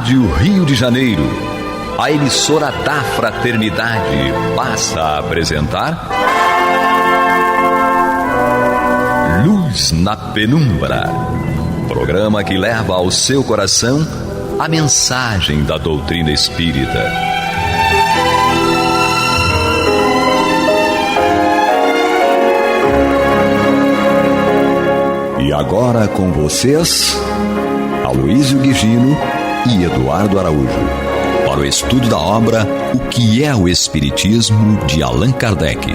Rádio Rio de Janeiro, a emissora da fraternidade, passa a apresentar Luz na Penumbra, programa que leva ao seu coração a mensagem da doutrina espírita. E agora com vocês, Aloísio Guigino e Eduardo Araújo, para o estudo da obra O que é o Espiritismo, de Allan Kardec.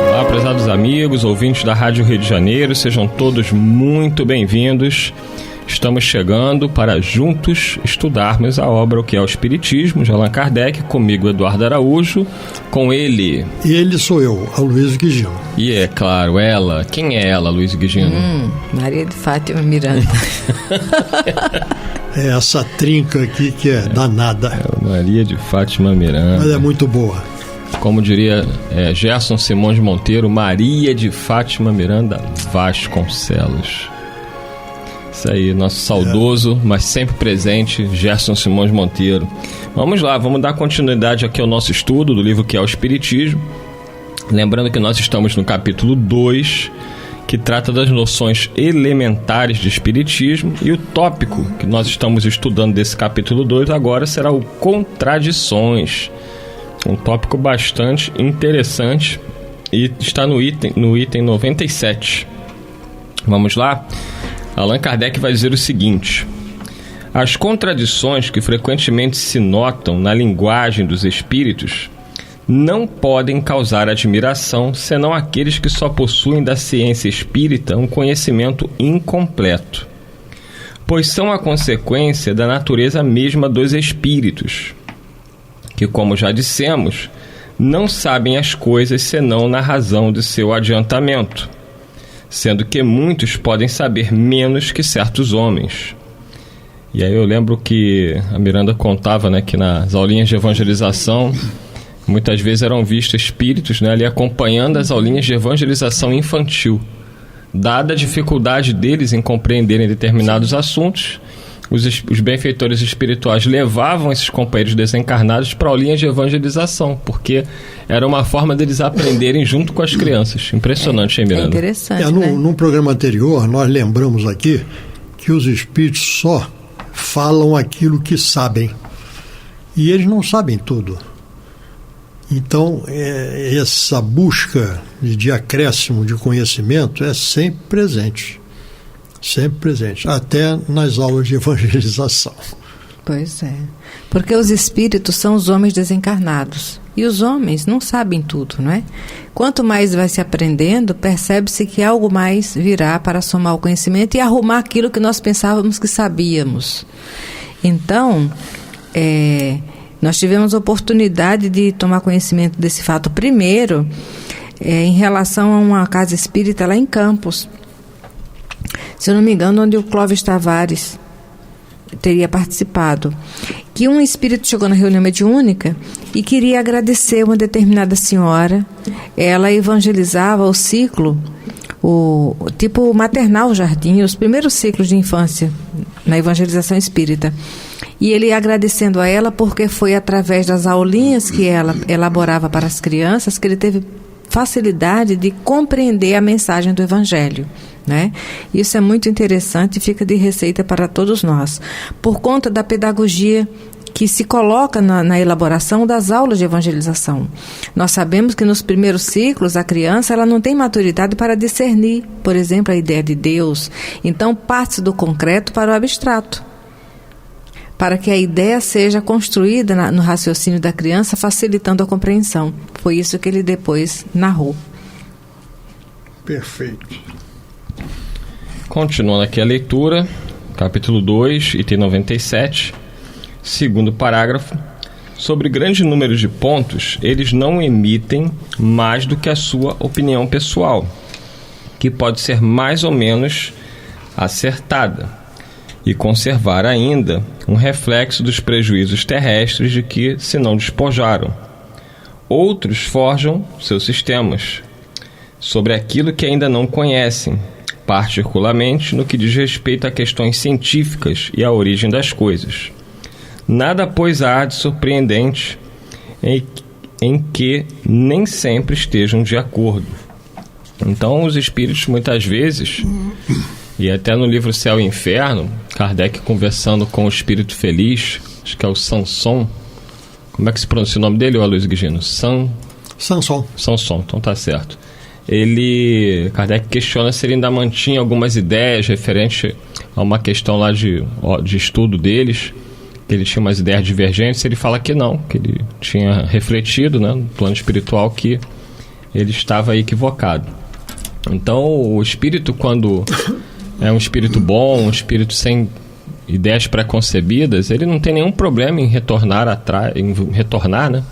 Olá, prezados amigos, ouvintes da Rádio Rio de Janeiro, sejam todos muito bem-vindos. Estamos chegando para juntos estudarmos a obra O que é o Espiritismo, de Allan Kardec, comigo Eduardo Araújo, com ele... Ele sou eu, Aloísio Guigino. E é claro, ela. Quem é ela, Aloísio Guigino? Maria de Fátima Miranda. É essa trinca aqui que é danada. Maria de Fátima Miranda. Mas é muito boa. Como diria Gerson Simões Monteiro, Maria de Fátima Miranda Vasconcelos. Isso aí, nosso saudoso, mas sempre presente, Gerson Simões Monteiro. Vamos lá, vamos dar continuidade aqui ao nosso estudo do livro que é o Espiritismo. Lembrando que nós estamos no capítulo 2, que trata das noções elementares de Espiritismo, e o tópico que nós estamos estudando desse capítulo 2 agora será o Contradições. Um tópico bastante interessante e está no item 97. Vamos lá? Allan Kardec vai dizer o seguinte: as contradições que frequentemente se notam na linguagem dos espíritos não podem causar admiração senão aqueles que só possuem da ciência espírita um conhecimento incompleto, pois são a consequência da natureza mesma dos espíritos, que, como já dissemos, não sabem as coisas senão na razão de seu adiantamento, sendo que muitos podem saber menos que certos homens. E aí eu lembro que a Miranda contava, né, que nas aulinhas de evangelização muitas vezes eram vistos espíritos, né, ali acompanhando as aulinhas de evangelização infantil. Dada a dificuldade deles em compreenderem determinados assuntos, os benfeitores espirituais levavam esses companheiros desencarnados para aulinhas de evangelização, porque era uma forma deles aprenderem junto com as crianças. Impressionante, hein, Miranda? É interessante, né? Num programa anterior, nós lembramos aqui que os espíritos só falam aquilo que sabem. E eles não sabem tudo. Então, essa busca de acréscimo de conhecimento é sempre presente. Sempre presente, até nas aulas de evangelização. Pois é, porque os espíritos são os homens desencarnados, e os homens não sabem tudo, não é? Quanto mais vai se aprendendo, percebe-se que algo mais virá para somar o conhecimento e arrumar aquilo que nós pensávamos que sabíamos. Então, nós tivemos a oportunidade de tomar conhecimento desse fato primeiro, em relação a uma casa espírita lá em Campos, se eu não me engano, onde o Clóvis Tavares teria participado, que um espírito chegou na reunião mediúnica e queria agradecer uma determinada senhora. Ela evangelizava o ciclo, o tipo maternal jardim, os primeiros ciclos de infância na evangelização espírita. E ele agradecendo a ela porque foi através das aulinhas que ela elaborava para as crianças que ele teve facilidade de compreender a mensagem do Evangelho, né? Isso é muito interessante e fica de receita para todos nós, por conta da pedagogia que se coloca na elaboração das aulas de evangelização. Nós sabemos que nos primeiros ciclos a criança ela não tem maturidade para discernir, por exemplo, a ideia de Deus. Então parte do concreto para o abstrato, para que a ideia seja construída no raciocínio da criança, facilitando a compreensão. Foi isso que ele depois narrou. Perfeito. Continuando aqui a leitura, capítulo 2, item 97, segundo parágrafo. Sobre grande número de pontos, eles não emitem mais do que a sua opinião pessoal, que pode ser mais ou menos acertada, e conservar ainda um reflexo dos prejuízos terrestres de que se não despojaram. Outros forjam seus sistemas sobre aquilo que ainda não conhecem, particularmente no que diz respeito a questões científicas e à origem das coisas. Nada, pois, há de surpreendente em que nem sempre estejam de acordo. Então, os espíritos, muitas vezes, e até no livro Céu e Inferno, Kardec conversando com o espírito feliz, acho que é o Sanson. Como é que se pronuncia o nome dele, Aloysio Guigino? Sanson, então tá certo. Kardec questiona se ele ainda mantinha algumas ideias referentes a uma questão lá de estudo deles, que ele tinha umas ideias divergentes. Ele fala que não, que ele tinha refletido, né, no plano espiritual, que ele estava equivocado. Então, o espírito, quando é um espírito bom, um espírito sem ideias preconcebidas, ele não tem nenhum problema em retornar né,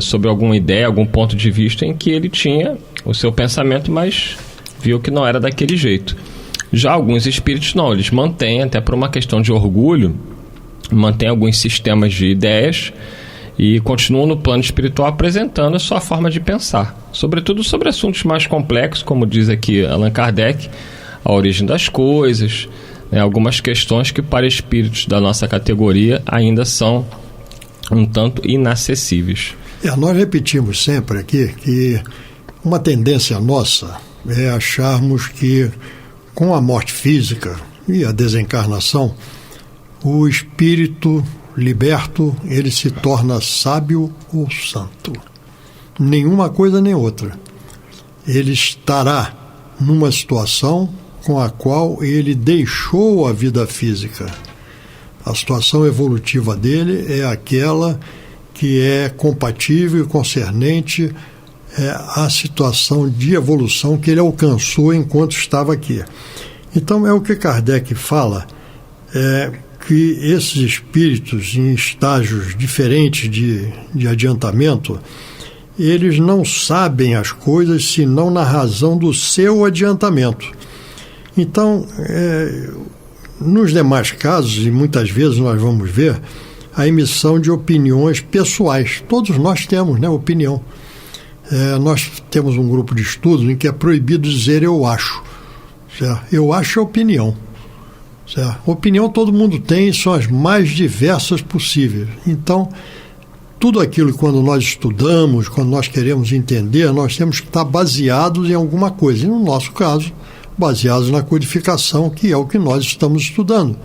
sobre alguma ideia, algum ponto de vista em que ele tinha o seu pensamento, mas viu que não era daquele jeito. Já alguns espíritos não, eles mantêm, até por uma questão de orgulho, mantêm alguns sistemas de ideias e continuam no plano espiritual apresentando a sua forma de pensar, sobretudo sobre assuntos mais complexos, como diz aqui Allan Kardec, a origem das coisas, né, algumas questões que para espíritos da nossa categoria ainda são um tanto inacessíveis. Nós repetimos sempre aqui que uma tendência nossa é acharmos que com a morte física e a desencarnação, o espírito liberto, ele se torna sábio ou santo. Nenhuma coisa nem outra. Ele estará numa situação com a qual ele deixou a vida física. A situação evolutiva dele é aquela que é compatível e concernente à situação de evolução que ele alcançou enquanto estava aqui. Então, é o que Kardec fala, que esses espíritos em estágios diferentes de adiantamento, eles não sabem as coisas senão na razão do seu adiantamento. Então, nos demais casos, e muitas vezes nós vamos ver, a emissão de opiniões pessoais. Todos nós temos, né, opinião. Nós temos um grupo de estudos em que é proibido dizer eu acho. Certo? Eu acho é opinião. Certo? Opinião todo mundo tem, são as mais diversas possíveis. Então, tudo aquilo que quando nós estudamos, quando nós queremos entender, nós temos que estar baseados em alguma coisa. E no nosso caso, baseados na codificação, que é o que nós estamos estudando.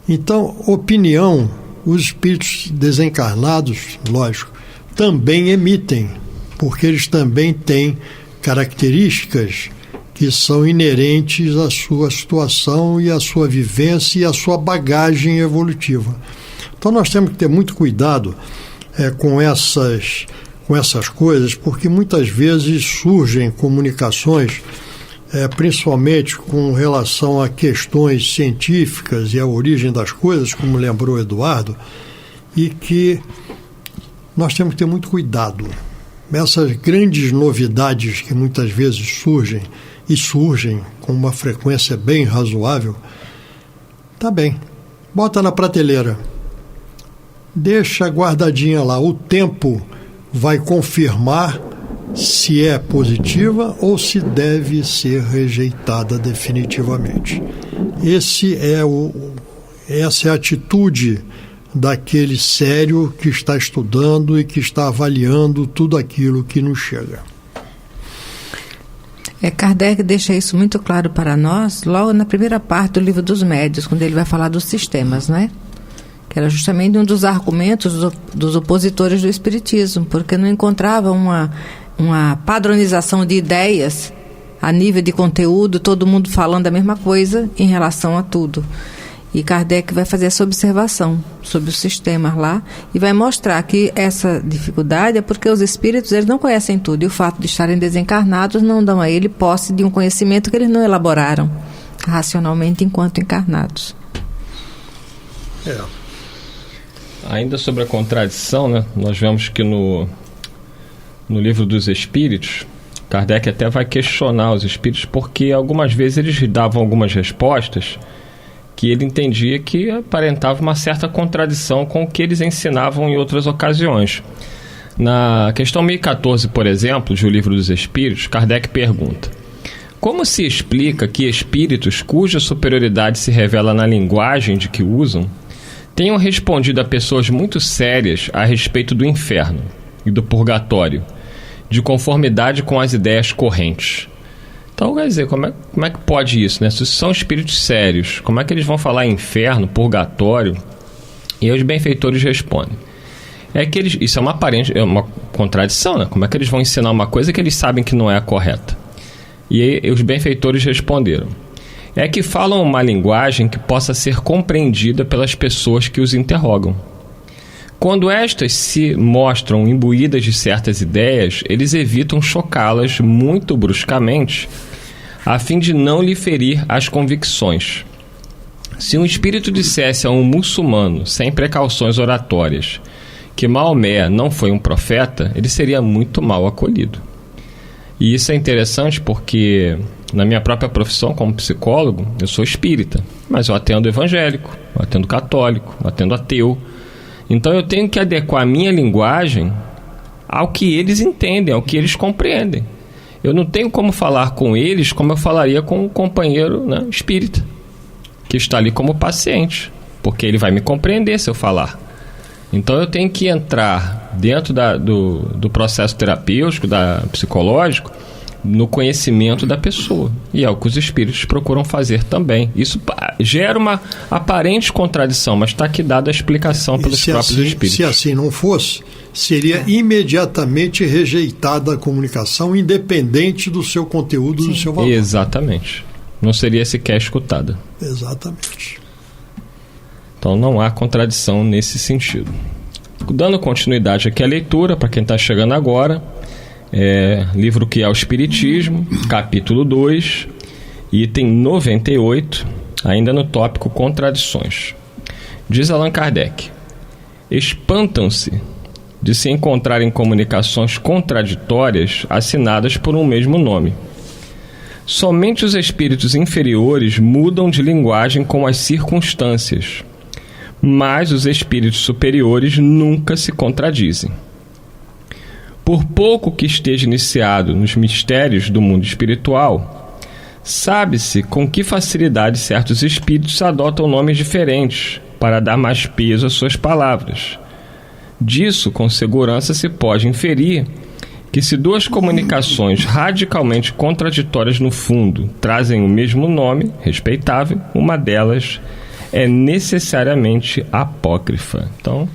Então, opinião, os espíritos desencarnados, lógico, também emitem, porque eles também têm características que são inerentes à sua situação e à sua vivência e à sua bagagem evolutiva. Então nós temos que ter muito cuidado com essas coisas, porque muitas vezes surgem comunicações, principalmente com relação a questões científicas e a origem das coisas, como lembrou Eduardo, e que nós temos que ter muito cuidado. Essas grandes novidades que muitas vezes surgem com uma frequência bem razoável, tá bem, bota na prateleira, deixa guardadinha lá, o tempo vai confirmar se é positiva ou se deve ser rejeitada definitivamente. Essa é a atitude daquele sério que está estudando e que está avaliando tudo aquilo que nos chega. Kardec deixa isso muito claro para nós logo na primeira parte do Livro dos Médiuns, quando ele vai falar dos sistemas, né? Que era justamente um dos argumentos dos opositores do Espiritismo, porque não encontrava uma padronização de ideias a nível de conteúdo, todo mundo falando a mesma coisa em relação a tudo. E Kardec vai fazer essa observação sobre os sistemas lá e vai mostrar que essa dificuldade é porque os espíritos eles não conhecem tudo, e o fato de estarem desencarnados não dão a ele posse de um conhecimento que eles não elaboraram racionalmente enquanto encarnados. Ainda sobre a contradição, né, nós vemos que no Livro dos Espíritos, Kardec até vai questionar os espíritos, porque algumas vezes eles davam algumas respostas que ele entendia que aparentava uma certa contradição com o que eles ensinavam em outras ocasiões. Na questão 1014, por exemplo, de O Livro dos Espíritos, Kardec pergunta: Como se explica que espíritos cuja superioridade se revela na linguagem de que usam tenham respondido a pessoas muito sérias a respeito do inferno e do purgatório, de conformidade com as ideias correntes? Então, quer dizer, como é que pode isso, né? Se são espíritos sérios, como é que eles vão falar em inferno, purgatório? E os benfeitores respondem. Isso é uma contradição, né? Como é que eles vão ensinar uma coisa que eles sabem que não é a correta? E aí, os benfeitores responderam. É que falam uma linguagem que possa ser compreendida pelas pessoas que os interrogam. Quando estas se mostram imbuídas de certas ideias, eles evitam chocá-las muito bruscamente, a fim de não lhe ferir as convicções. Se um espírito dissesse a um muçulmano, sem precauções oratórias, que Maomé não foi um profeta, ele seria muito mal acolhido. E isso é interessante porque, na minha própria profissão como psicólogo, eu sou espírita, mas eu atendo evangélico, eu atendo católico, eu atendo ateu. Então eu tenho que adequar a minha linguagem ao que eles entendem, ao que eles compreendem. Eu não tenho como falar com eles como eu falaria com um companheiro, né, espírita, que está ali como paciente, porque ele vai me compreender se eu falar. Então eu tenho que entrar dentro do processo terapêutico, psicológico, no conhecimento da pessoa. E é o que os espíritos procuram fazer também. Isso gera uma aparente contradição, mas está aqui dada a explicação pelos próprios espíritos. Se assim não fosse, seria imediatamente rejeitada a comunicação, independente do seu conteúdo, do seu valor. Exatamente. Não seria sequer escutada. Exatamente. Então não há contradição nesse sentido. Dando continuidade aqui à leitura, para quem está chegando agora, livro que é o Espiritismo, capítulo 2, item 98, ainda no tópico Contradições. Diz Allan Kardec: espantam-se de se encontrarem comunicações contraditórias assinadas por um mesmo nome. Somente os espíritos inferiores mudam de linguagem com as circunstâncias, mas os espíritos superiores nunca se contradizem. Por pouco que esteja iniciado nos mistérios do mundo espiritual, sabe-se com que facilidade certos espíritos adotam nomes diferentes para dar mais peso às suas palavras. Disso, com segurança, se pode inferir que se duas comunicações radicalmente contraditórias no fundo trazem o mesmo nome, respeitável, uma delas é necessariamente apócrifa. Então,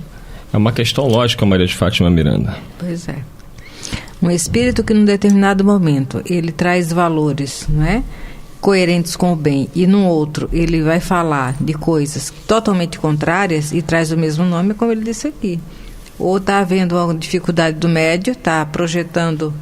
é uma questão lógica, Maria de Fátima Miranda. Pois é. Um espírito que num determinado momento ele traz valores, não é, coerentes com o bem, e num outro ele vai falar de coisas totalmente contrárias e traz o mesmo nome, como ele disse aqui. Ou está havendo uma dificuldade do médio, está projetando,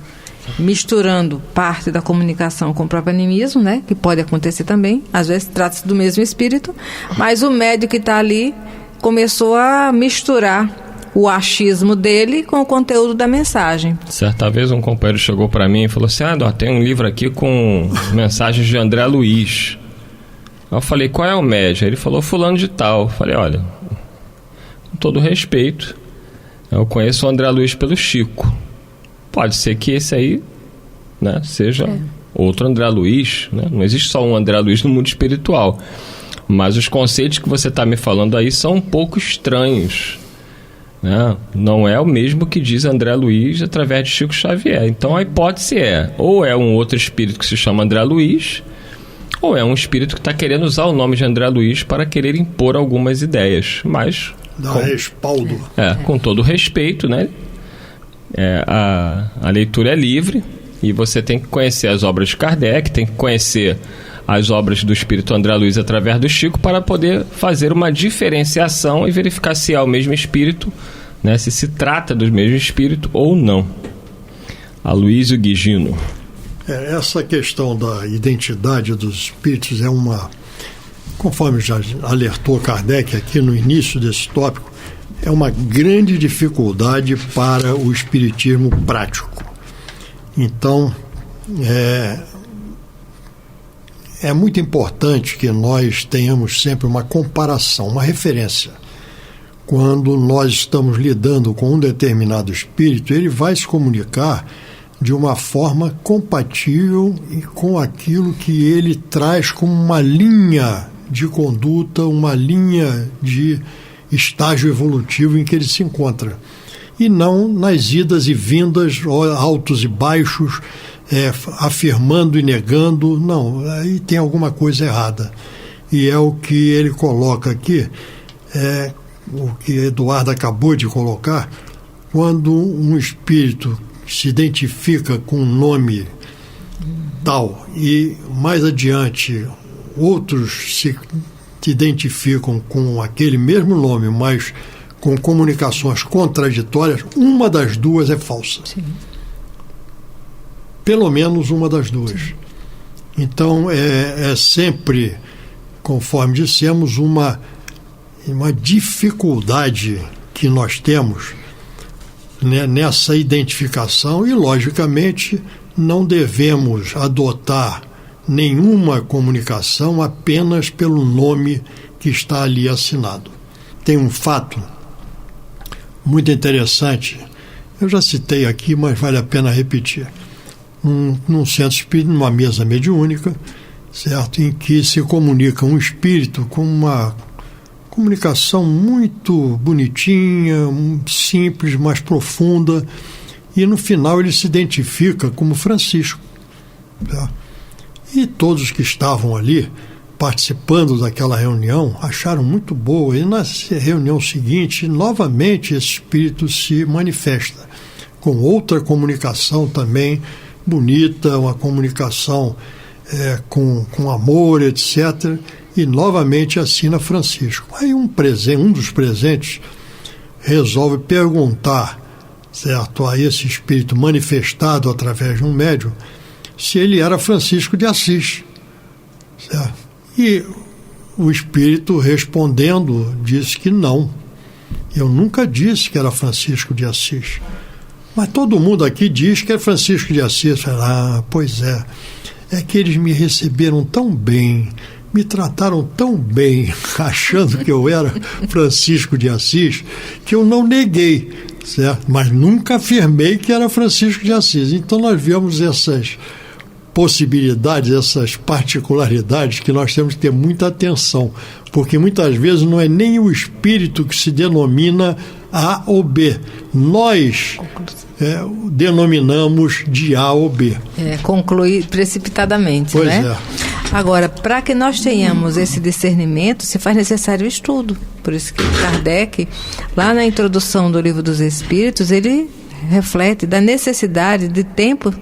misturando parte da comunicação com o próprio animismo, né? Que pode acontecer também. Às vezes trata-se do mesmo espírito, mas o médio que está ali começou a misturar o achismo dele com o conteúdo da mensagem. Certa vez um companheiro chegou para mim e falou assim: tem um livro aqui com mensagens de André Luiz. Eu falei: qual é o médio? Ele falou: fulano de tal. Eu falei: olha, com todo respeito, eu conheço o André Luiz pelo Chico. Pode ser que esse aí, né, seja outro André Luiz, né? Não existe só um André Luiz no mundo espiritual. Mas os conceitos que você está me falando aí são um pouco estranhos, né? Não é o mesmo que diz André Luiz através de Chico Xavier. Então a hipótese ou é um outro espírito que se chama André Luiz, ou é um espírito que está querendo usar o nome de André Luiz para querer impor algumas ideias. Mas dá respaldo. Com todo respeito, né? A leitura é livre e você tem que conhecer as obras de Kardec, tem que conhecer as obras do espírito André Luiz através do Chico para poder fazer uma diferenciação e verificar se é o mesmo espírito, né, se se trata do mesmo espírito ou não. Aloísio Guigino. Essa questão da identidade dos espíritos é uma, conforme já alertou Kardec aqui no início desse tópico, é uma grande dificuldade para o espiritismo prático. Então, é muito importante que nós tenhamos sempre uma comparação, uma referência. Quando nós estamos lidando com um determinado espírito, ele vai se comunicar de uma forma compatível e com aquilo que ele traz como uma linha de conduta, uma linha de estágio evolutivo em que ele se encontra. E não nas idas e vindas, altos e baixos, afirmando e negando. Não, aí tem alguma coisa errada. E é o que ele coloca aqui, o que Eduardo acabou de colocar, quando um espírito se identifica com um nome tal e mais adiante outros se identificam com aquele mesmo nome, mas com comunicações contraditórias, uma das duas é falsa. Sim. Pelo menos uma das duas. Sim. Então é sempre, conforme dissemos, uma dificuldade que nós temos, né, nessa identificação, e logicamente não devemos adotar nenhuma comunicação apenas pelo nome que está ali assinado. Tem um fato muito interessante, eu já citei aqui, mas vale a pena repetir. Num centro espírita, numa mesa mediúnica, certo? Em que se comunica um espírito com uma comunicação muito bonitinha, simples, mas profunda, e no final ele se identifica como Francisco. Tá? E todos que estavam ali participando daquela reunião acharam muito boa, e na reunião seguinte novamente esse espírito se manifesta com outra comunicação também bonita, uma comunicação com amor, etc., e novamente assina Francisco. Aí um dos presentes resolve perguntar, certo, a esse espírito manifestado através de um médium, se ele era Francisco de Assis. Certo? E o espírito, respondendo, disse que não. Eu nunca disse que era Francisco de Assis. Mas todo mundo aqui diz que é Francisco de Assis. Pois é. É que eles me receberam tão bem, me trataram tão bem, achando que eu era Francisco de Assis, que eu não neguei, certo? Mas nunca afirmei que era Francisco de Assis. Então nós vemos essas possibilidades, essas particularidades que nós temos que ter muita atenção, porque muitas vezes não é nem o espírito que se denomina A ou B. Nós denominamos de A ou B. Conclui precipitadamente, pois né? É. Agora, para que nós tenhamos esse discernimento, se faz necessário o estudo. Por isso que Kardec, lá na introdução do Livro dos Espíritos, ele reflete da necessidade de tempo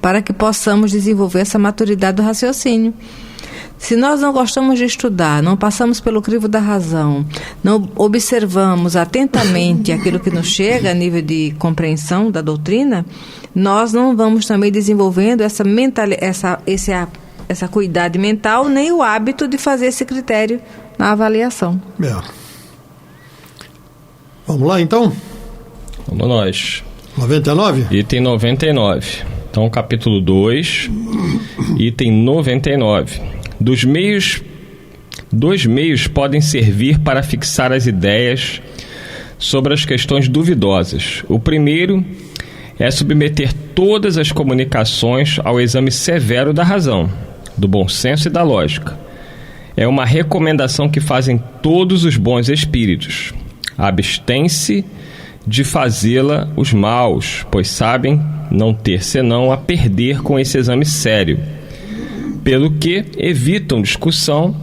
para que possamos desenvolver essa maturidade do raciocínio. Se nós não gostamos de estudar, não passamos pelo crivo da razão, não observamos atentamente aquilo que nos chega a nível de compreensão da doutrina, nós não vamos também desenvolvendo essa cuidade mental, nem o hábito de fazer esse critério na avaliação. Vamos lá, então? Vamos nós. 99? Item 99. Então, capítulo 2, item 99. Dois meios podem servir para fixar as ideias sobre as questões duvidosas. O primeiro é submeter todas as comunicações ao exame severo da razão, do bom senso e da lógica. É uma recomendação que fazem todos os bons espíritos. Abstém-se de fazê-la os maus, pois sabem não ter senão a perder com esse exame sério, pelo que evitam discussão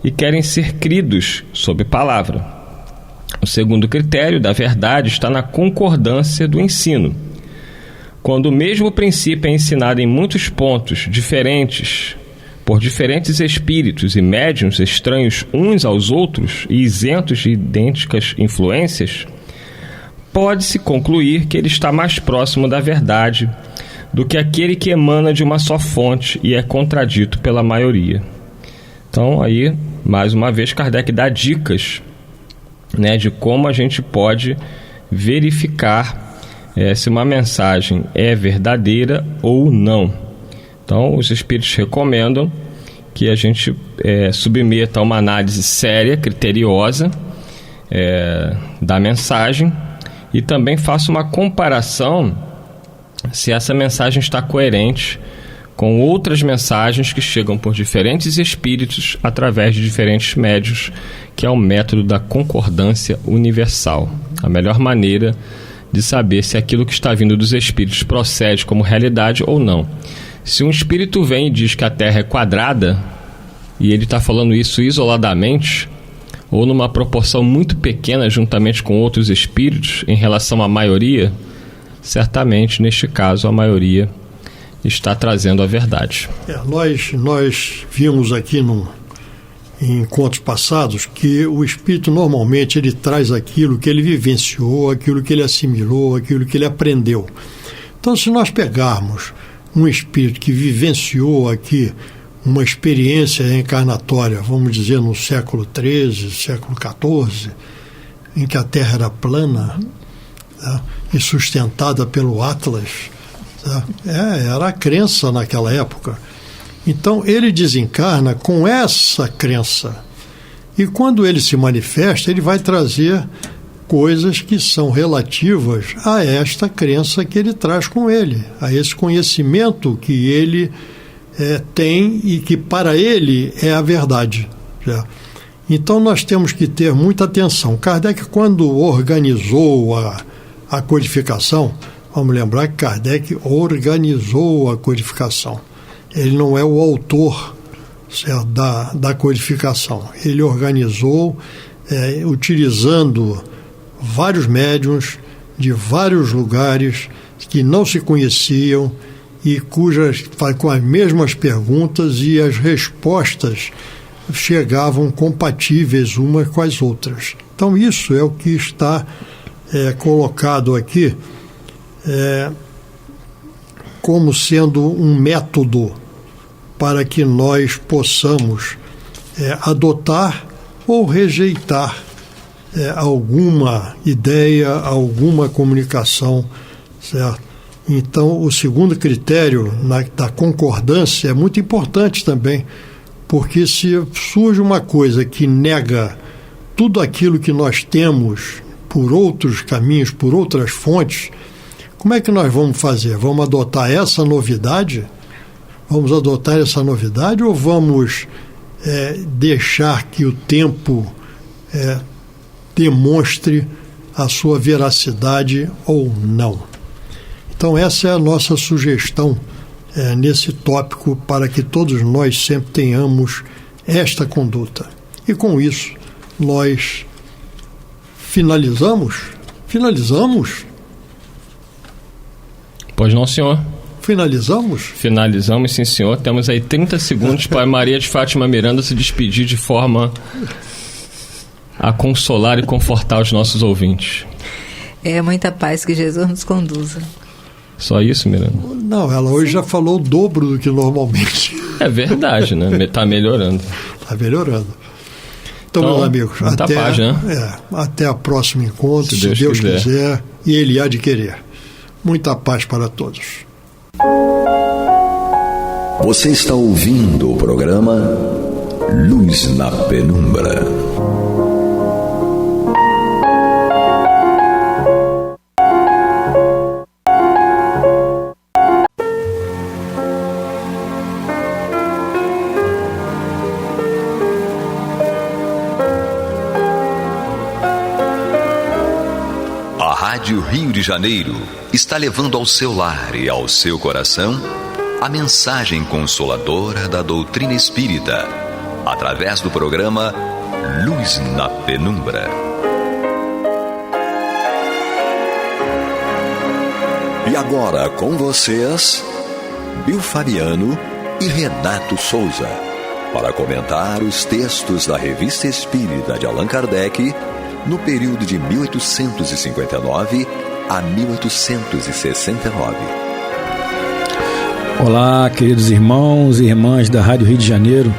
e querem ser cridos sob palavra. O segundo critério da verdade está na concordância do ensino. Quando o mesmo princípio é ensinado em muitos pontos diferentes, por diferentes espíritos e médiuns estranhos uns aos outros e isentos de idênticas influências, pode-se concluir que ele está mais próximo da verdade do que aquele que emana de uma só fonte e é contradito pela maioria. Então, aí, mais uma vez, Kardec dá dicas, né, de como a gente pode verificar se uma mensagem é verdadeira ou não. Então, os espíritos recomendam que a gente submeta a uma análise séria, criteriosa da mensagem, e também faça uma comparação se essa mensagem está coerente com outras mensagens que chegam por diferentes espíritos através de diferentes médios, que é o método da concordância universal. A melhor maneira de saber se aquilo que está vindo dos espíritos procede como realidade ou não. Se um espírito vem e diz que a Terra é quadrada, e ele está falando isso isoladamente, ou numa proporção muito pequena juntamente com outros espíritos em relação à maioria, certamente, neste caso, a maioria está trazendo a verdade. Nós vimos aqui em encontros passados que o espírito normalmente ele traz aquilo que ele vivenciou, aquilo que ele assimilou, aquilo que ele aprendeu. Então, se nós pegarmos um espírito que vivenciou aqui uma experiência reencarnatória, vamos dizer, no século XIII, século XIV, em que a Terra era plana, né, e sustentada pelo Atlas, né, era a crença naquela época. Então, ele desencarna com essa crença. E quando ele se manifesta, ele vai trazer coisas que são relativas a esta crença que ele traz com ele, a esse conhecimento que ele tem e que para ele é a verdade. Já. Então nós temos que ter muita atenção. Kardec, quando organizou a codificação, vamos lembrar que Kardec organizou a codificação. Ele não é o autor, certo, da codificação. Ele organizou utilizando vários médiuns de vários lugares que não se conheciam e com as mesmas perguntas, e as respostas chegavam compatíveis umas com as outras. Então isso é o que está colocado aqui como sendo um método para que nós possamos adotar ou rejeitar alguma ideia, alguma comunicação, certo? Então, o segundo critério da concordância é muito importante também, porque se surge uma coisa que nega tudo aquilo que nós temos por outros caminhos, por outras fontes, como é que nós vamos fazer? Vamos adotar essa novidade? Vamos adotar essa novidade ou vamos deixar que o tempo demonstre a sua veracidade ou não? Então essa é a nossa sugestão nesse tópico, para que todos nós sempre tenhamos esta conduta. E com isso nós finalizamos? Pois não, senhor. Finalizamos? Finalizamos, sim, senhor. Temos aí 30 segundos para Maria de Fátima Miranda se despedir de forma a consolar e confortar os nossos ouvintes. Muita paz, que Jesus nos conduza. Só isso, Miranda? Não, ela hoje já falou o dobro do que normalmente. É verdade, né? Está melhorando. Está melhorando. Então, meus amigos, paz, né? Até o próximo encontro, se Deus quiser, e Ele há de querer. Muita paz para todos. Você está ouvindo o programa Luz na Penumbra. Rádio Rio de Janeiro está levando ao seu lar e ao seu coração a mensagem consoladora da doutrina espírita, através do programa Luz na Penumbra. E agora com vocês, Bill Fabiano e Renato Souza, para comentar os textos da Revista Espírita de Allan Kardec no período de 1859 a 1869. Olá, queridos irmãos e irmãs da Rádio Rio de Janeiro.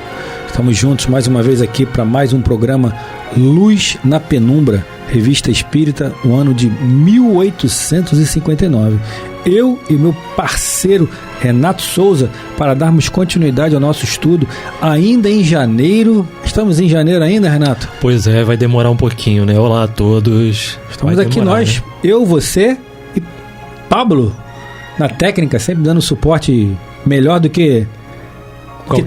Estamos juntos mais uma vez aqui para mais um programa Luz na Penumbra, Revista Espírita, o ano de 1859. Eu e meu parceiro Renato Souza, para darmos continuidade ao nosso estudo, ainda em janeiro. Estamos em janeiro ainda, Renato? Pois é, vai demorar um pouquinho, né? Olá a todos. Estamos aqui nós, né? Eu, você e Pablo. na técnica, sempre dando suporte melhor do que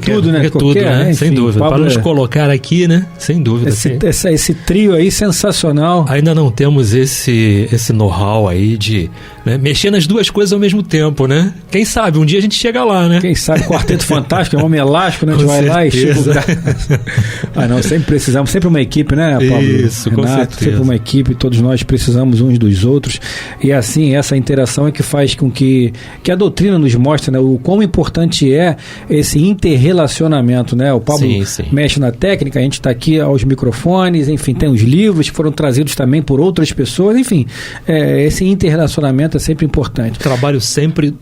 tudo, né? Enfim, sem dúvida. Para nos colocar aqui, né? Sem dúvida. Esse trio aí sensacional. Ainda não temos esse know-how aí de, né, mexer nas duas coisas ao mesmo tempo, né? Quem sabe, um dia a gente chega lá, né? Quem sabe, Quarteto Fantástico, é um homem elástico, né? A gente vai lá e chega o cara. Não, sempre precisamos, sempre uma equipe, né, Pablo? Isso, Renato, com certeza. Sempre uma equipe, todos nós precisamos uns dos outros. E assim, essa interação é que faz com que a doutrina nos mostre, né, o quão importante é esse interrelacionamento, né? O Pablo mexe na técnica, a gente está aqui aos microfones, enfim, tem os livros que foram trazidos também por outras pessoas, enfim, esse interrelacionamento é sempre importante. Trabalho sempre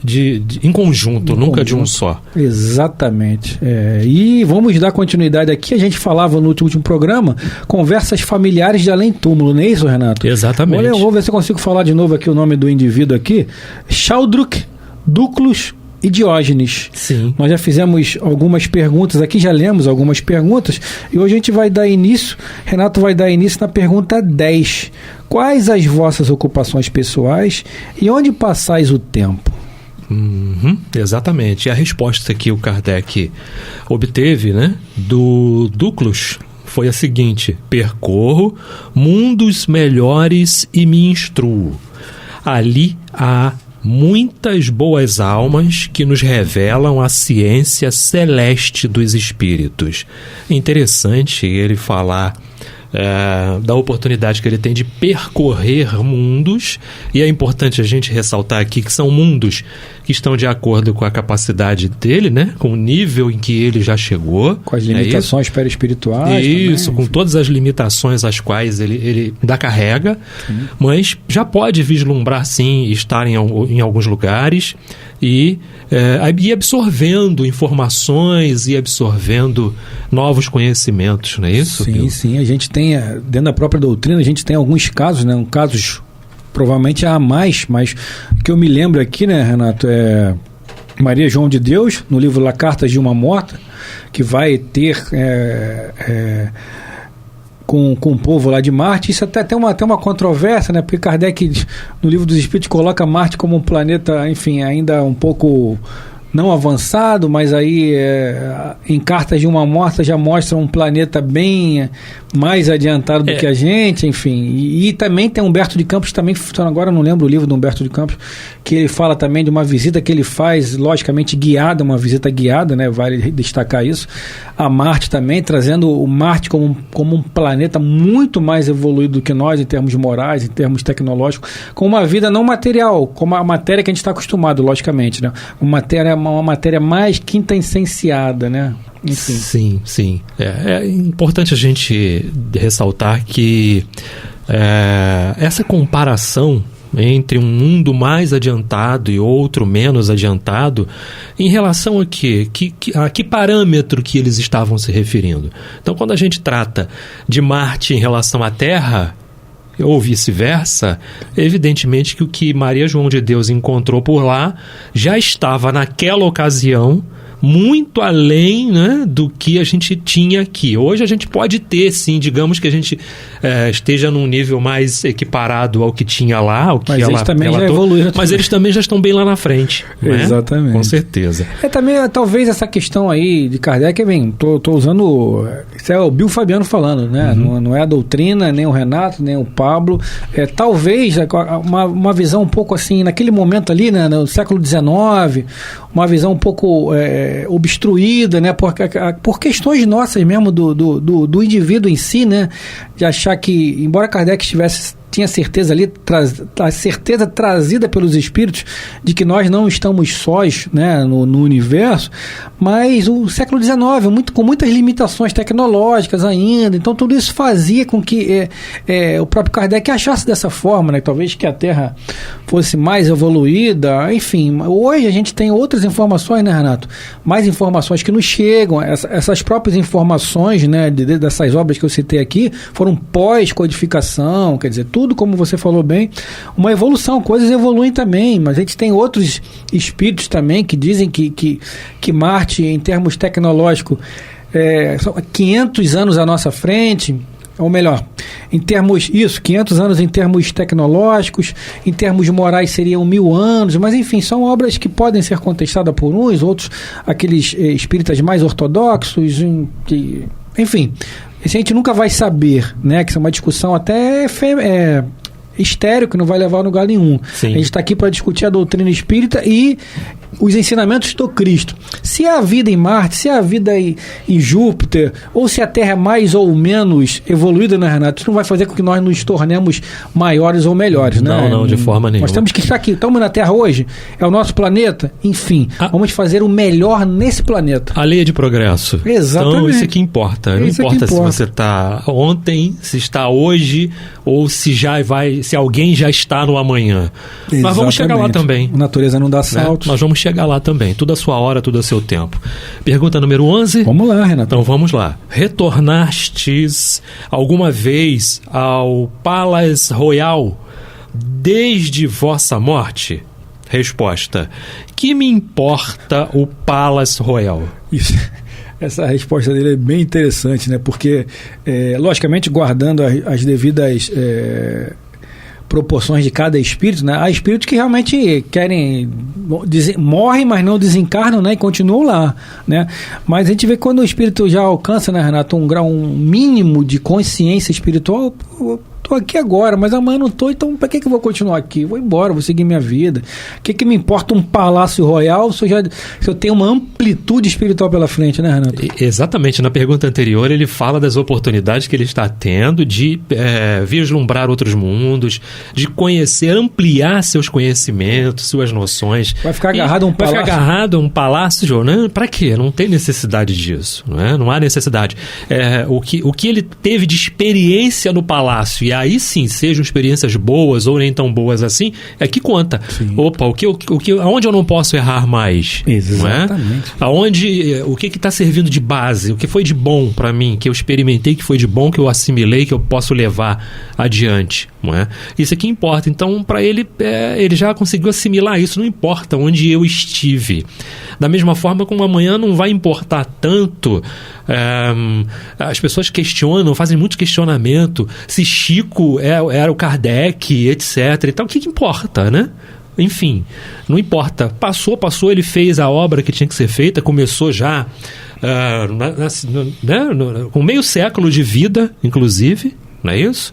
em conjunto, nunca de um só. Exatamente. E vamos dar continuidade aqui, a gente falava no último programa, conversas familiares de além-túmulo, não é isso, Renato? Exatamente. Olha, eu vou ver se eu consigo falar de novo aqui o nome do indivíduo aqui, Chaldruc, Dúclus e Diógenes. Sim. Nós já fizemos algumas perguntas aqui, já lemos algumas perguntas, e hoje a gente vai dar início, Renato vai dar início na pergunta 10. Quais as vossas ocupações pessoais e onde passais o tempo? Exatamente. E a resposta que o Kardec obteve, né, do Dúclus foi a seguinte: percorro mundos melhores e me instruo. Ali há muitas boas almas que nos revelam a ciência celeste dos espíritos. Interessante ele falar da oportunidade que ele tem de percorrer mundos, e é importante a gente ressaltar aqui que são mundos que estão de acordo com a capacidade dele, né? Com o nível em que ele já chegou. Com as limitações perispirituais. Isso, também, com todas as limitações às quais ele ainda carrega, mas já pode vislumbrar, sim, estar em alguns lugares e absorvendo informações e absorvendo novos conhecimentos, não é isso? Sim, sim. A gente tem, dentro da própria doutrina, a gente tem alguns casos, né? Casos, provavelmente há mais, mas que eu me lembro aqui, né, Renato, Maria João de Deus, no livro La Cartas de uma Morta, que vai ter com o povo lá de Marte. Isso até tem uma controvérsia, né? Porque Kardec, no Livro dos Espíritos, coloca Marte como um planeta, enfim, ainda um pouco não avançado, mas aí em Cartas de uma Morta já mostra um planeta bem mais adiantado do que a gente, enfim. E também tem Humberto de Campos, também, agora eu não lembro o livro do Humberto de Campos, que ele fala também de uma visita que ele faz, logicamente guiada, uma visita guiada, né? Vale destacar isso, a Marte também, trazendo o Marte como um planeta muito mais evoluído do que nós, em termos morais, em termos tecnológicos, com uma vida não material, como a matéria que a gente está acostumado, logicamente, né? Uma matéria mais quintessenciada, né? Enfim. Sim. É importante a gente ressaltar que essa comparação entre um mundo mais adiantado e outro menos adiantado, em relação a quê? A que parâmetro que eles estavam se referindo? Então, quando a gente trata de Marte em relação à Terra, ou vice-versa, evidentemente que o que Maria João de Deus encontrou por lá já estava naquela ocasião muito além, né, do que a gente tinha aqui. Hoje a gente pode ter, sim, digamos que a gente esteja num nível mais equiparado ao que tinha lá, ao que mas eles também já evoluíram. Mas eles também já estão bem lá na frente. Exatamente. Né? Com certeza. Também, talvez, essa questão aí de Kardec, tô usando, isso é o Bill Fabiano falando, né? Não é a doutrina, nem o Renato, nem o Pablo. Talvez uma visão um pouco assim, naquele momento ali, né, no século XIX, uma visão um pouco obstruída, né, por questões nossas mesmo do indivíduo em si, né, de achar que, embora Kardec tinha certeza ali, a certeza trazida pelos espíritos de que nós não estamos sós, né, no universo, mas o século XIX, com muitas limitações tecnológicas ainda, então tudo isso fazia com que o próprio Kardec achasse dessa forma, né, talvez que a Terra fosse mais evoluída, enfim. Hoje a gente tem outras informações, né, Renato? Mais informações que nos chegam, essas próprias informações, né, dessas obras que eu citei aqui, foram pós-codificação, quer dizer, tudo, como você falou bem, uma evolução, coisas evoluem também, mas a gente tem outros espíritos também que dizem que Marte, em termos tecnológicos, são 500 anos à nossa frente, ou melhor, em termos, 500 anos em termos tecnológicos, em termos morais seriam 1000 anos, mas enfim, são obras que podem ser contestadas por uns, outros, aqueles espíritas mais ortodoxos, enfim, a gente nunca vai saber, né, que isso é uma discussão até estéril, que não vai levar a lugar nenhum. Sim. A gente está aqui para discutir a doutrina espírita e os ensinamentos do Cristo. Se há vida em Marte, se há vida em Júpiter, ou se a Terra é mais ou menos evoluída, né, Renato? Isso não vai fazer com que nós nos tornemos maiores ou melhores, né? Não, de forma nenhuma. Nós temos que estar aqui. Estamos na Terra hoje, é o nosso planeta, enfim, vamos fazer o melhor nesse planeta. A lei é de progresso. Exatamente. Então, isso é que importa. Não importa se você está ontem, se está hoje, ou se alguém já está no amanhã. Exatamente. Mas vamos chegar lá também. A natureza não dá saltos. Nós vamos chegar lá também. Tudo a sua hora, tudo a seu tempo. Pergunta número 11. Vamos lá, Renato. Então vamos lá. Retornastes alguma vez ao Palace Royal desde vossa morte? Resposta: que me importa o Palace Royal? Isso. Essa resposta dele é bem interessante, né? Porque, logicamente, guardando as devidas proporções de cada espírito, né? Há espíritos que realmente querem morrem, mas não desencarnam, né? E continuam lá, né? Mas a gente vê que quando o espírito já alcança, né, Renato, um grau mínimo de consciência espiritual, estou aqui agora, mas amanhã não estou, então para que eu vou continuar aqui? Vou embora, vou seguir minha vida. O que me importa um palácio royal se eu tenho uma amplitude espiritual pela frente, né, Renato? Exatamente. Na pergunta anterior, ele fala das oportunidades que ele está tendo de vislumbrar outros mundos, de conhecer, ampliar seus conhecimentos, suas noções. Vai ficar agarrado a um palácio? Vai ficar agarrado a um palácio, né? Para quê? Não tem necessidade disso, não é? Não há necessidade. O que ele teve de experiência no palácio, e aí sim, sejam experiências boas ou nem tão boas assim, é que conta. Sim. Opa, aonde eu não posso errar mais? Exatamente. Não é? O que está servindo de base? O que foi de bom para mim, que eu experimentei, que foi de bom, que eu assimilei, que eu posso levar adiante? Não é? Isso é que importa. Então, para ele, ele já conseguiu assimilar isso, não importa onde eu estive. Da mesma forma como amanhã não vai importar tanto, as pessoas questionam, fazem muito questionamento, se Chico era o Kardec, etc. Então, o que importa, né? Enfim, não importa. Passou, ele fez a obra que tinha que ser feita, começou já com meio século de vida, inclusive, não é isso?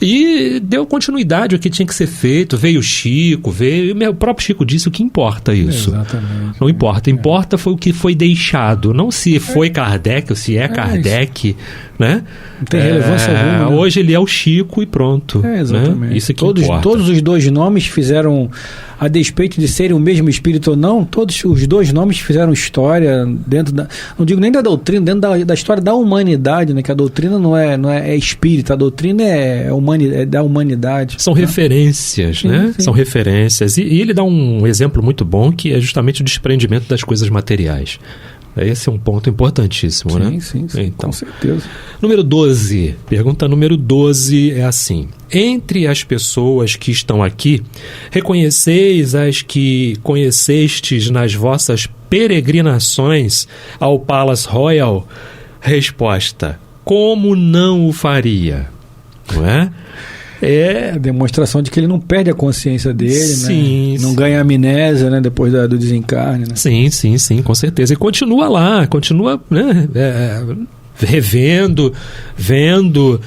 E deu continuidade ao que tinha que ser feito. Veio o Chico, o próprio Chico disse o que importa isso. Exatamente. Não importa. Importa foi o que foi deixado. Não se foi Kardec ou se é Kardec, né? Não tem relevância alguma. Né? Hoje ele é o Chico e pronto. Exatamente. Né? Isso que importa. Todos os dois nomes fizeram, a despeito de serem o mesmo espírito ou não, todos os dois nomes fizeram história dentro da, não digo nem da doutrina, dentro da história da humanidade, né? Que a doutrina não é espírita, a doutrina é da humanidade. São referências, né? Sim. São referências. E ele dá um exemplo muito bom, que é justamente o desprendimento das coisas materiais. Esse é um ponto importantíssimo, né? Sim, então, com certeza. Número 12. Pergunta número 12 é assim: entre as pessoas que estão aqui, reconheceis as que conhecestes nas vossas peregrinações ao Palace Royal? Resposta: como não o faria? Não é? É a demonstração de que ele não perde a consciência dele, sim, né? Não ganha amnésia, né? Depois do desencarne, né? Sim, com certeza. E continua lá, né? Revendo, vendo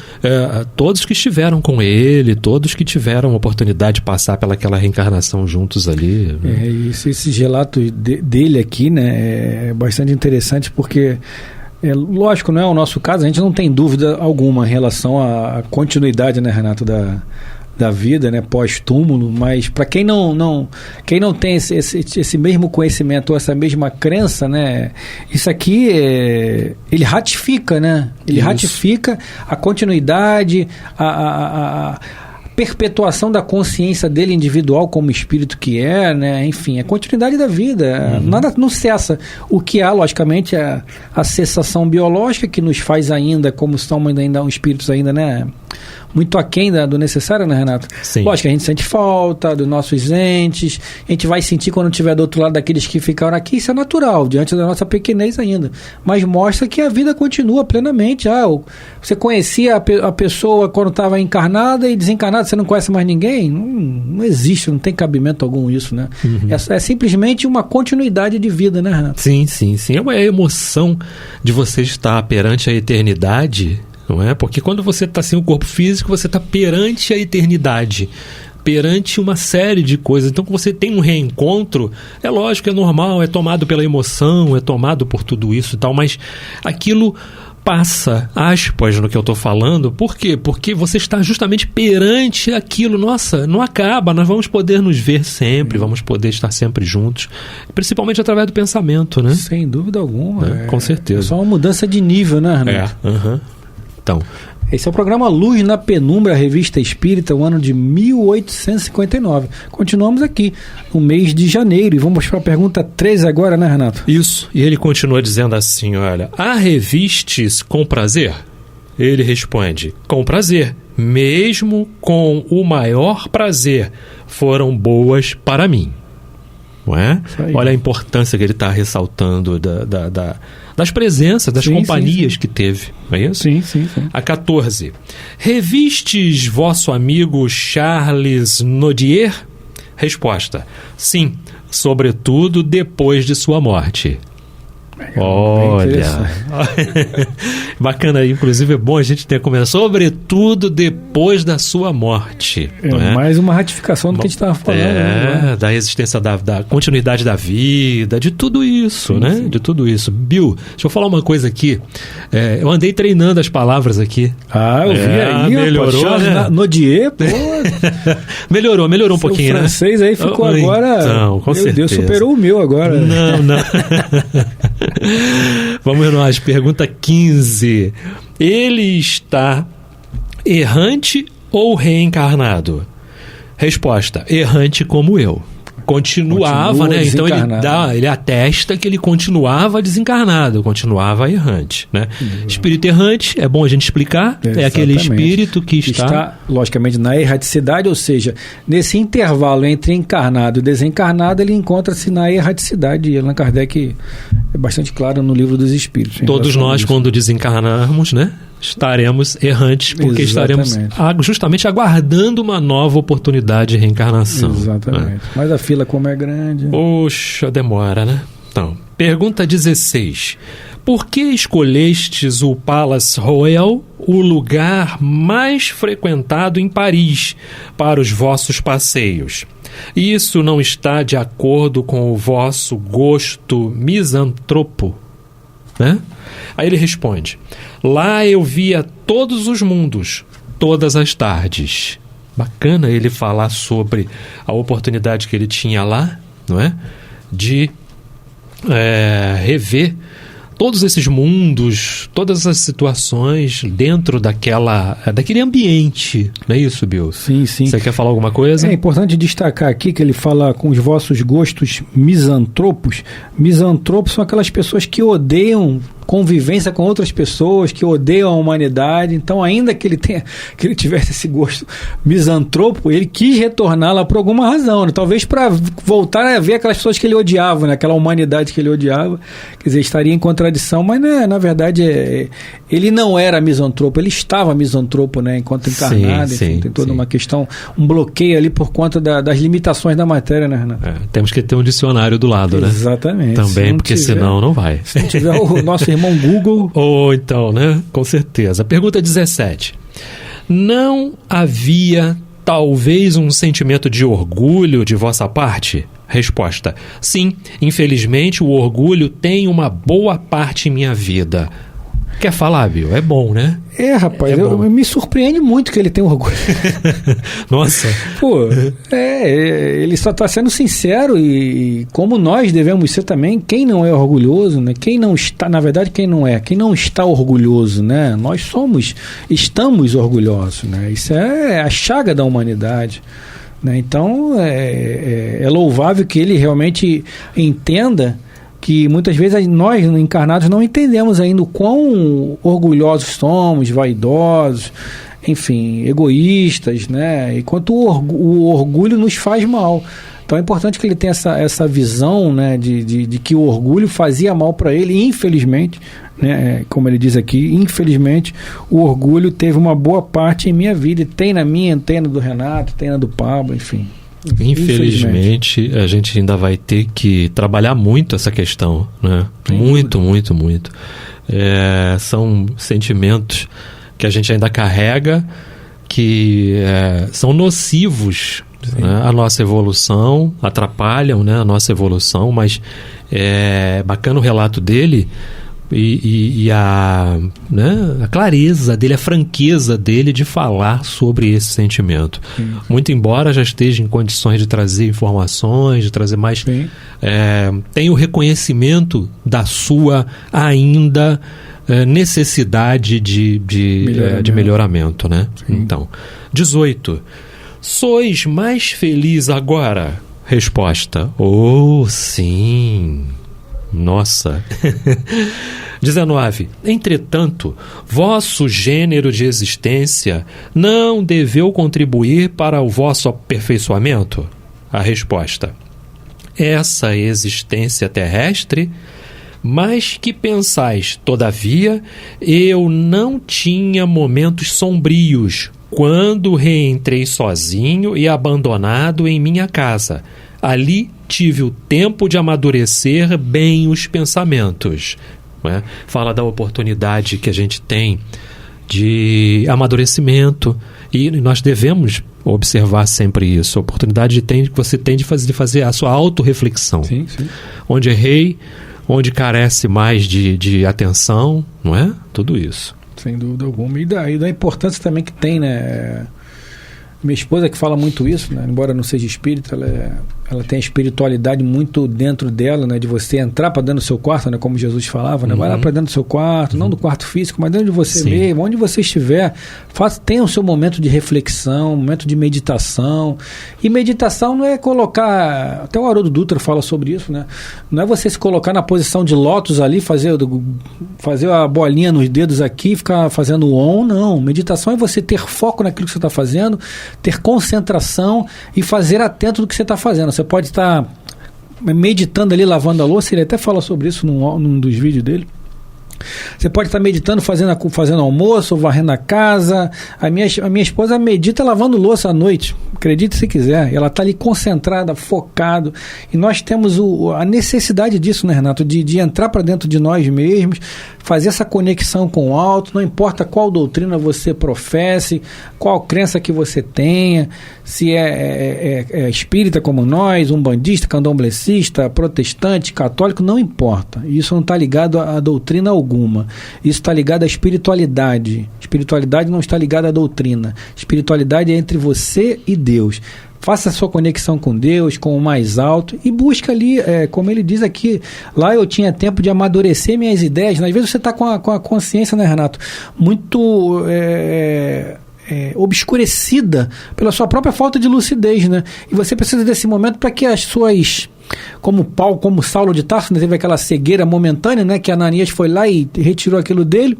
todos que estiveram com ele, todos que tiveram a oportunidade de passar pelaquela reencarnação juntos ali. Né? Esses relatos dele aqui, né? É bastante interessante, porque lógico, não é o nosso caso, a gente não tem dúvida alguma em relação à continuidade, né, Renato, da vida, né, pós-túmulo, mas para quem não tem esse mesmo conhecimento ou essa mesma crença, né, isso aqui ele ratifica, né? Ele ratifica a continuidade, a perpetuação da consciência dele individual como espírito que é, né? Enfim, a continuidade da vida. Nada não cessa. O que há, logicamente, é a cessação biológica, que nos faz ainda, como somos ainda espíritos ainda, né? muito aquém do necessário, né, Renato? Sim. Lógico que a gente sente falta dos nossos entes, a gente vai sentir quando estiver do outro lado daqueles que ficaram aqui, isso é natural, diante da nossa pequenez ainda. Mas mostra que a vida continua plenamente. Você conhecia a pessoa quando estava encarnada e desencarnada, você não conhece mais ninguém? Não existe, não tem cabimento algum isso, né? É simplesmente uma continuidade de vida, né, Renato? Sim. É uma emoção de você estar perante a eternidade, não é? Porque quando você está sem o corpo físico, você está perante a eternidade, perante uma série de coisas. Então, quando você tem um reencontro, é lógico, é normal, é tomado pela emoção, é tomado por tudo isso e tal, mas aquilo passa, aspas, no que eu estou falando. Por quê? Porque você está justamente perante aquilo. Nossa, não acaba, nós vamos poder nos ver sempre, vamos poder estar sempre juntos, principalmente através do pensamento, né? Sem dúvida alguma. Com certeza. É só uma mudança de nível, né, Renato? Então, esse é o programa Luz na Penumbra, Revista Espírita, o ano de 1859. Continuamos aqui no mês de janeiro e vamos para a pergunta 13 agora, né, Renato? Isso. E ele continua dizendo assim, olha, há revistes com prazer? Ele responde, com prazer, mesmo com o maior prazer, foram boas para mim. Não é? Olha a importância que ele está ressaltando das presenças, das companhias que teve. Não é isso? Sim. A 14. Revistes vosso amigo Charles Nodier? Resposta. Sim, sobretudo depois de sua morte. Olha, bacana, inclusive é bom a gente ter começado, sobretudo depois da sua morte. Mais uma ratificação do que a gente estava falando. Da existência da continuidade da vida, de tudo isso, sim. De tudo isso. Bill, deixa eu falar uma coisa aqui. Eu andei treinando as palavras aqui. Eu vi aí. Melhorou, né? Nodier, pô. melhorou um pouquinho, né? O francês aí ficou agora. Então, com certeza. Deus, superou o meu agora. Não. Vamos nós, pergunta 15. Ele está errante ou reencarnado? Resposta, errante como eu. Continuava, né? Então ele atesta que ele continuava desencarnado, continuava errante, né? Espírito errante, é bom a gente explicar, é aquele espírito que está logicamente na erraticidade, ou seja, nesse intervalo entre encarnado e desencarnado, ele encontra-se na erraticidade, e Allan Kardec é bastante claro no Livro dos Espíritos. Todos nós, quando desencarnarmos, né? Estaremos errantes, porque estaremos justamente aguardando uma nova oportunidade de reencarnação. Exatamente. Mas a fila como é grande... Poxa, demora, né? Então, pergunta 16. Por que escolhestes o Palace Royal, o lugar mais frequentado em Paris, para os vossos passeios? Isso não está de acordo com o vosso gosto misantropo, né? Aí ele responde, lá eu via todos os mundos, todas as tardes. Bacana ele falar sobre a oportunidade que ele tinha lá, não é? De rever todos esses mundos, todas as situações dentro daquele ambiente. Não é isso, Bill? Sim. Você quer falar alguma coisa? É importante destacar aqui que ele fala com os vossos gostos misantropos. Misantropos são aquelas pessoas que odeiam convivência com outras pessoas, que odeiam a humanidade. Então, ainda que ele tivesse esse gosto misantropo, ele quis retornar lá por alguma razão, né? Talvez para voltar a ver aquelas pessoas que ele odiava, né? Aquela humanidade que ele odiava. Quer dizer, estaria em contradição, mas né, na verdade ele não era misantropo, ele estava misantropo, né? Enquanto encarnado. Enfim, tem toda uma questão, um bloqueio ali por conta das limitações da matéria, né, Renato? Temos que ter um dicionário do lado, né? Exatamente. Também, porque senão não vai. Se não tiver o nosso irmão Google. Ou então, né? Com certeza. Pergunta 17. Não havia talvez um sentimento de orgulho de vossa parte? Resposta. Sim, infelizmente o orgulho tem uma boa parte em minha vida. Quer falar, Bill? É bom, né? Rapaz, me surpreende muito que ele tem orgulho. Nossa. Pô, ele só está sendo sincero e como nós devemos ser também, quem não é orgulhoso, né? Quem não está, na verdade, quem não está orgulhoso, né? Nós estamos orgulhosos, né? Isso é a chaga da humanidade. Né? Então, é louvável que ele realmente entenda que muitas vezes nós, encarnados, não entendemos ainda o quão orgulhosos somos, vaidosos, enfim, egoístas, né? Enquanto o orgulho nos faz mal. Então é importante que ele tenha essa visão, né, de que o orgulho fazia mal para ele, e infelizmente, né, como ele diz aqui, infelizmente o orgulho teve uma boa parte em minha vida, e tem na minha, tem na do Renato, tem na do Pablo, enfim. Infelizmente, a gente ainda vai ter que trabalhar muito essa questão, né? Muito. São sentimentos que a gente ainda carrega, que são nocivos, né, à nossa evolução, atrapalham, né, a nossa evolução, mas é bacana o relato dele e a clareza dele, a franqueza dele de falar sobre esse sentimento. Muito embora já esteja em condições de trazer informações, de trazer mais... tem o reconhecimento da sua ainda necessidade de melhoramento, né? Então, 18. Sois mais feliz agora? Resposta: oh, sim. Nossa. 19. Entretanto, vosso gênero de existência não deveu contribuir para o vosso aperfeiçoamento? A resposta: essa existência terrestre, mas que pensais, todavia, eu não tinha momentos sombrios quando reentrei sozinho e abandonado em minha casa. Ali tive o tempo de amadurecer bem os pensamentos. Né? Fala da oportunidade que a gente tem de amadurecimento, e nós devemos observar sempre isso. A oportunidade que você tem de fazer a sua autorreflexão. Sim. Onde errei, onde carece mais de atenção, não é? Tudo isso. Sem dúvida alguma. E da importância também que tem, né? Minha esposa que fala muito isso, né? Embora não seja espírita, ela tem a espiritualidade muito dentro dela, né? De você entrar para dentro do seu quarto, né? Como Jesus falava, né? Vai lá para dentro do seu quarto, não do quarto físico, mas dentro de você mesmo, onde você estiver, tenha o seu momento de reflexão, momento de meditação. E meditação não é colocar... Até o Haroldo Dutra fala sobre isso, né? Não é você se colocar na posição de lótus ali, fazer a bolinha nos dedos aqui e ficar fazendo o on, não. Meditação é você ter foco naquilo que você está fazendo, ter concentração e fazer atento do que você está fazendo. Você pode estar meditando ali, lavando a louça, ele até fala sobre isso num dos vídeos dele. Você pode estar meditando, fazendo almoço, varrendo a casa. A minha esposa medita lavando louça à noite, acredite se quiser. Ela está ali concentrada, focado. E nós temos a necessidade disso, né, Renato? De entrar para dentro de nós mesmos, fazer essa conexão com o alto, não importa qual doutrina você professe, qual crença que você tenha, se é espírita como nós, umbandista, candomblessista, protestante, católico, não importa. Isso não está ligado a doutrina alguma. Isso está ligado à espiritualidade. Espiritualidade não está ligada à doutrina. Espiritualidade é entre você e Deus. Faça a sua conexão com Deus, com o mais alto, e busca ali, como ele diz aqui, lá eu tinha tempo de amadurecer minhas ideias. Às vezes você está com a consciência, né, Renato, muito obscurecida pela sua própria falta de lucidez, né? E você precisa desse momento para que as suas... Como Saulo de Tarso, né, teve aquela cegueira momentânea, né, que Ananias foi lá e retirou aquilo dele.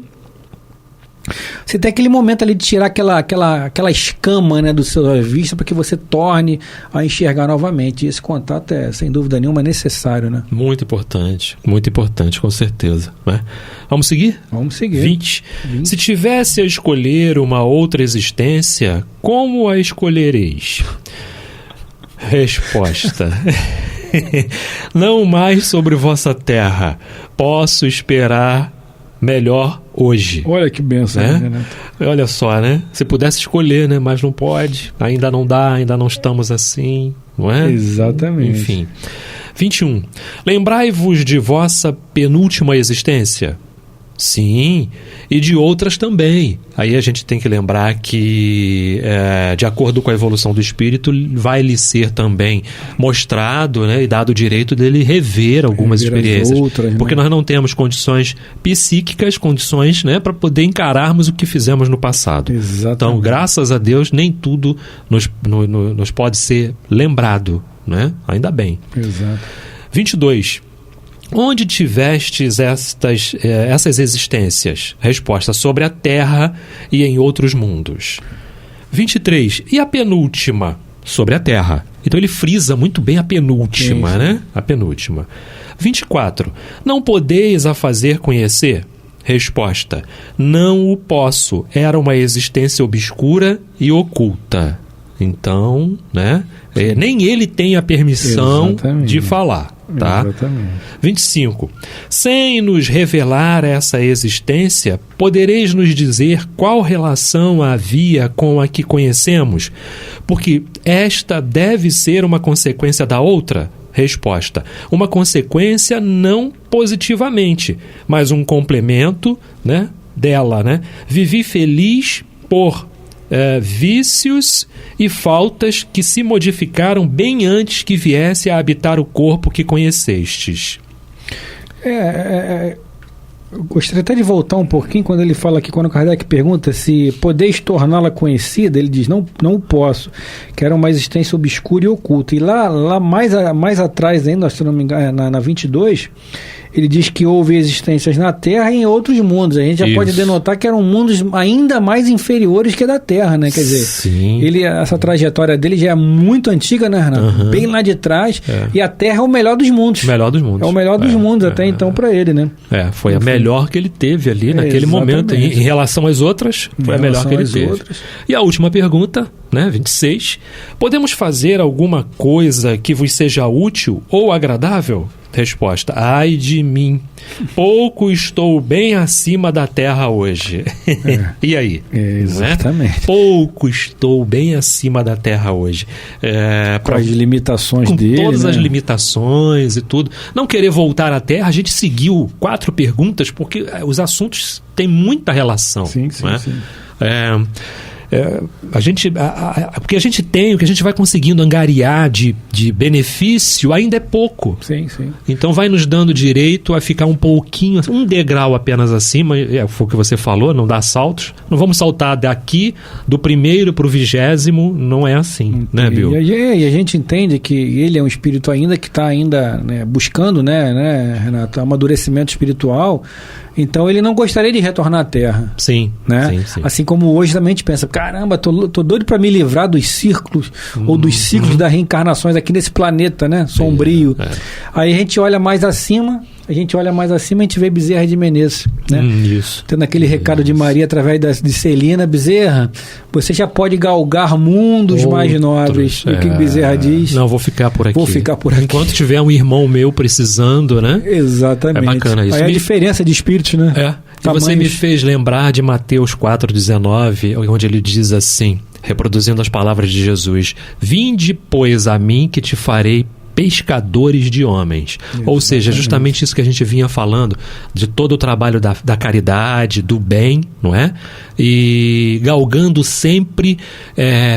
Você tem aquele momento ali de tirar aquela escama, né, do seu vista, para que você torne a enxergar novamente. E esse contato é, sem dúvida nenhuma, necessário, né? Muito importante, com certeza, né? Vamos seguir? Vamos seguir. 20. Se tivesse a escolher uma outra existência, como a escolhereis? Resposta: não mais sobre vossa terra. Posso esperar melhor hoje. Olha que benção, né? Olha só, né? Se pudesse escolher, né? Mas não pode, ainda não dá, ainda não estamos assim, não é? Exatamente. Enfim. 21. Lembrai-vos de vossa penúltima existência? Sim, e de outras também. Aí a gente tem que lembrar que, de acordo com a evolução do espírito, vai lhe ser também mostrado, né, e dado o direito dele rever algumas experiências. Outras, porque nós não temos condições psíquicas, né, para poder encararmos o que fizemos no passado. Exatamente. Então, graças a Deus, nem tudo nos pode ser lembrado, né? Ainda bem. Exato. 22. onde tivestes essas existências? Resposta: sobre a terra e em outros mundos. 23. E a penúltima? Sobre a terra. Então ele frisa muito bem a penúltima, Isso. né? A penúltima. 24. Não podeis a fazer conhecer? Resposta: não o posso. Era uma existência obscura e oculta. Então, né? Nem ele tem a permissão Exatamente. de falar, tá? Exatamente. 25. Sem nos revelar essa existência, podereis nos dizer qual relação havia com a que conhecemos? Porque esta deve ser uma consequência da outra? Resposta: uma consequência não positivamente, mas um complemento, né, dela, né? Vivi feliz por vícios e faltas que se modificaram bem antes que viesse a habitar o corpo que conhecestes. Eu gostaria até de voltar um pouquinho quando ele fala aqui, quando o Kardec pergunta se podeis torná-la conhecida, ele diz, não posso, que era uma existência obscura e oculta. E lá mais atrás ainda, se não me engano, na 22, ele diz que houve existências na Terra e em outros mundos. A gente já pode denotar que eram mundos ainda mais inferiores que a da Terra, né? Quer dizer, Sim. essa trajetória dele já é muito antiga, né, Renato? Bem lá de trás. E a Terra é o melhor dos mundos. Melhor dos mundos. É o melhor dos mundos até então para ele, né? Foi a melhor que ele teve ali naquele momento. Em relação às outras, foi a melhor que ele teve. E a última pergunta, né, 26. Podemos fazer alguma coisa que vos seja útil ou agradável? Resposta: ai de mim, pouco estou bem acima da terra hoje. E aí? Exatamente. Né? Pouco estou bem acima da terra hoje. Com as limitações com dele. Todas né? as limitações e tudo. Não querer voltar à terra, a gente seguiu 4 perguntas, porque os assuntos têm muita relação. Sim. O que a gente tem, o que a gente vai conseguindo angariar de benefício ainda é pouco. Sim. Então vai nos dando direito a ficar um pouquinho, um degrau apenas acima, foi o que você falou, não dá saltos. Não vamos saltar daqui do primeiro para o 20º, não é assim, né, Bill? E a gente entende que ele é um espírito ainda que está ainda, né, buscando, né, Renato, amadurecimento espiritual. Então ele não gostaria de retornar à Terra. Sim, né? Sim. Assim como hoje também a gente pensa, caramba, tô doido para me livrar dos círculos ou dos ciclos das reencarnações aqui nesse planeta, né? Sombrio. Aí a gente olha mais acima, a gente vê Bezerra de Menezes, né? Isso. Tendo aquele recado de Maria através de Celina: Bezerra, você já pode galgar mundos mais nobres. E o que Bezerra diz? Não, vou ficar por aqui. Enquanto tiver um irmão meu precisando, né? Exatamente. É bacana isso. Aí a diferença de espíritos, né? E você me fez lembrar de Mateus 4,19, onde ele diz assim, reproduzindo as palavras de Jesus: vinde, pois, a mim que te farei pescadores de homens. Exatamente. Ou seja, justamente isso que a gente vinha falando, de todo o trabalho da caridade, do bem, não é? E galgando sempre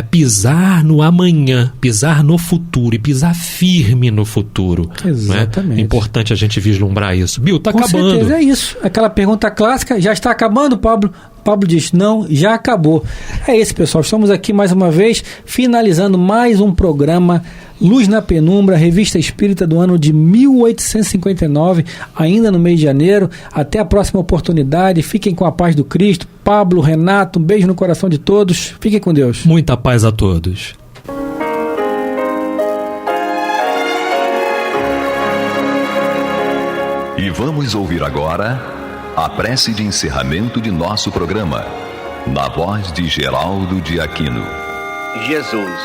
pisar no amanhã, pisar no futuro e pisar firme no futuro. Exatamente. É importante a gente vislumbrar isso. Bill, tá acabando. Com certeza, é isso. Aquela pergunta clássica: já está acabando, Pablo? Pablo diz: não, já acabou. É isso, pessoal. Estamos aqui mais uma vez, finalizando mais um programa Luz na Penumbra, revista espírita do ano de 1859, ainda no mês de janeiro. Até a próxima oportunidade. Fiquem com a paz do Cristo. Pablo, Renato, um beijo no coração de todos. Fiquem com Deus. Muita paz a todos. E vamos ouvir agora a prece de encerramento de nosso programa, na voz de Geraldo de Aquino. Jesus,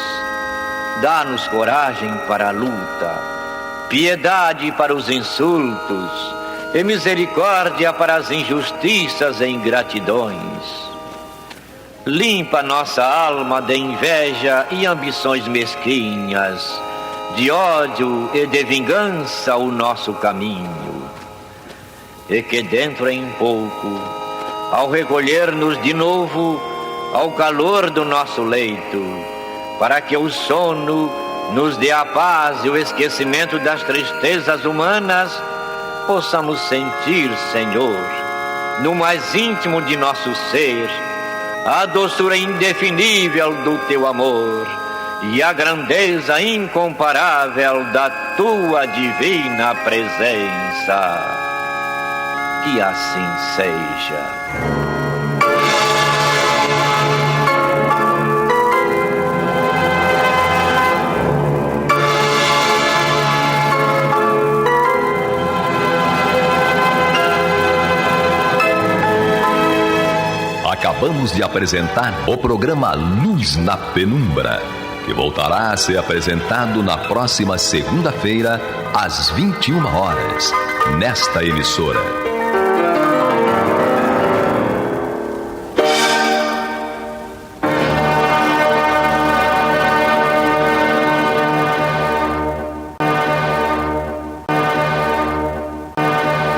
dá-nos coragem para a luta, piedade para os insultos e misericórdia para as injustiças e ingratidões. Limpa nossa alma de inveja e ambições mesquinhas, de ódio e de vingança o nosso caminho. E que dentro em pouco, ao recolher-nos de novo ao calor do nosso leito, para que o sono nos dê a paz e o esquecimento das tristezas humanas, possamos sentir, Senhor, no mais íntimo de nosso ser, a doçura indefinível do Teu amor, e a grandeza incomparável da tua divina presença. Que assim seja. Acabamos de apresentar o programa Luz na Penumbra, que voltará a ser apresentado na próxima segunda-feira, às 21 horas, nesta emissora.